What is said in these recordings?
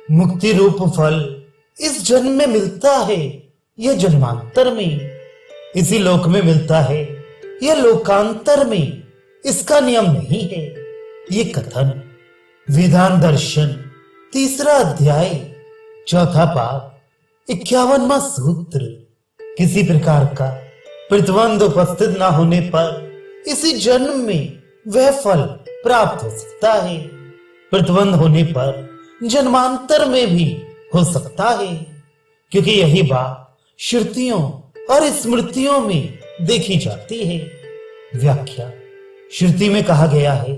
मुक्ति रूप फल इस जन्म में मिलता है, यह जन्मांतर में, इसी लोक में मिलता है, यह लोकांतर में, इसका नियम नहीं है। ये कथन विधान दर्शन 3 अध्याय 4 पाद 51वां सूत्र। किसी प्रकार का प्रतिबंध उपस्थित न होने पर इसी जन्म में वह फल प्राप्त हो सकता है, प्रतिबंध होने पर जन्मांतर में भी हो सकता है, क्योंकि यही बात श्रुतियों और स्मृतियों में देखी जाती है। व्याख्या। श्रुति में कहा गया है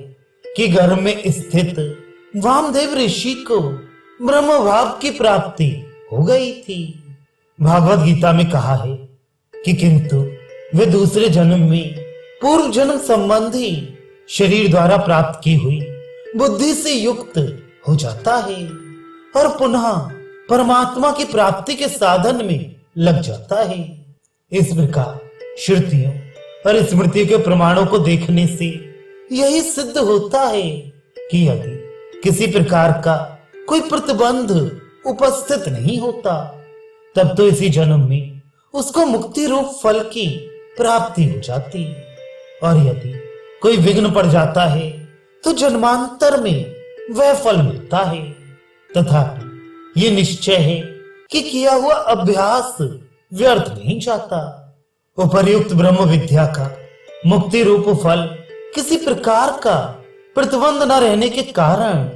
कि गर्भ में स्थित वामदेव ऋषि को ब्रह्म भाव की प्राप्ति हो गई थी। भागवत गीता में कहा है कि किंतु वे दूसरे जन्म में पूर्व जन्म संबंधी शरीर द्वारा प्राप्त की हुई बुद्धि से युक्त हो जाता है और पुनः परमात्मा की प्राप्ति के साधन में लग जाता है। इस प्रकार श्रुतियों और स्मृति के प्रमाणों को देखने से यही सिद्ध होता है कि यदि किसी प्रकार का कोई प्रतिबंध उपस्थित नहीं होता, तब तो इसी जन्म में उसको मुक्ति रूप फल की प्राप्ति हो जाती, और यदि कोई विघ्न पड़ जाता है तो जन्मांतर में वह फल मिलता है। तथापि ये निश्चय है कि किया हुआ अभ्यास व्यर्थ नहीं जाता। उपर्युक्त ब्रह्म विद्या का मुक्ति रूप फल किसी प्रकार का प्रतिबंध न रहने के कारण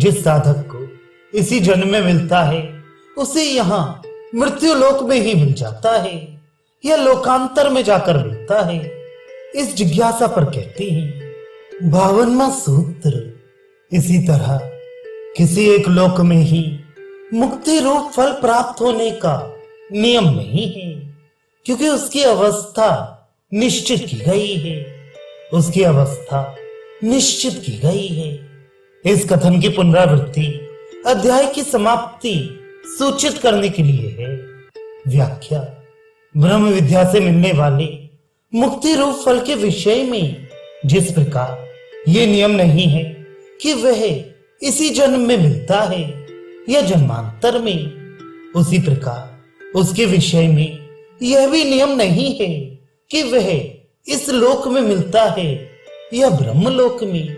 जिस साधक को इसी जन्म में मिलता है, उसे यहाँ मृत्यु लोक में ही मिल जाता है या लोकांतर में जाकर मिलता है। इस जिज्ञासा पर कहते हैं 52वां सूत्र। इसी तरह किसी एक लोक में ही मुक्ति रूप फल प्राप्त होने का नियम नहीं है, क्योंकि उसकी अवस्था निश्चित की गई है, उसकी अवस्था निश्चित की गई है। इस कथन की पुनरावृत्ति अध्याय की समाप्ति सूचित करने के लिए है। व्याख्या। ब्रह्म विद्या से मिलने वाले मुक्ति रूप फल के विषय में जिस प्रकार ये नियम नहीं है कि वह इसी जन्म में मिलता है या जन्मांतर में, उसी प्रकार उसके विषय में यह भी नियम नहीं है कि वह इस लोक में मिलता है या ब्रह्म लोक में,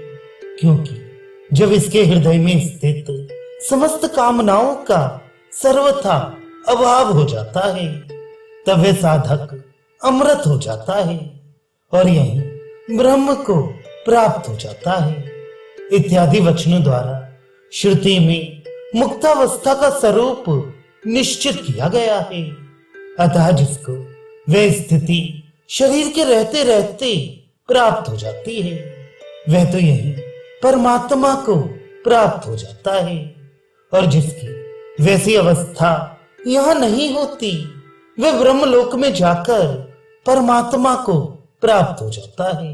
क्योंकि जब इसके हृदय में स्थित समस्त कामनाओं का सर्वथा अभाव हो जाता है, तब वह साधक अमृत हो जाता है और यही ब्रह्म को प्राप्त हो जाता है। इत्यादि वचनों द्वारा श्रुति में मुक्तावस्था का स्वरूप निश्चित किया गया है। अतः जिसको वह स्थिति शरीर के रहते रहते प्राप्त हो जाती है, वह तो यही परमात्मा को प्राप्त हो जाता है, और जिसकी वैसी अवस्था यहाँ नहीं होती, वह ब्रह्मलोक में जाकर परमात्मा को प्राप्त हो जाता है।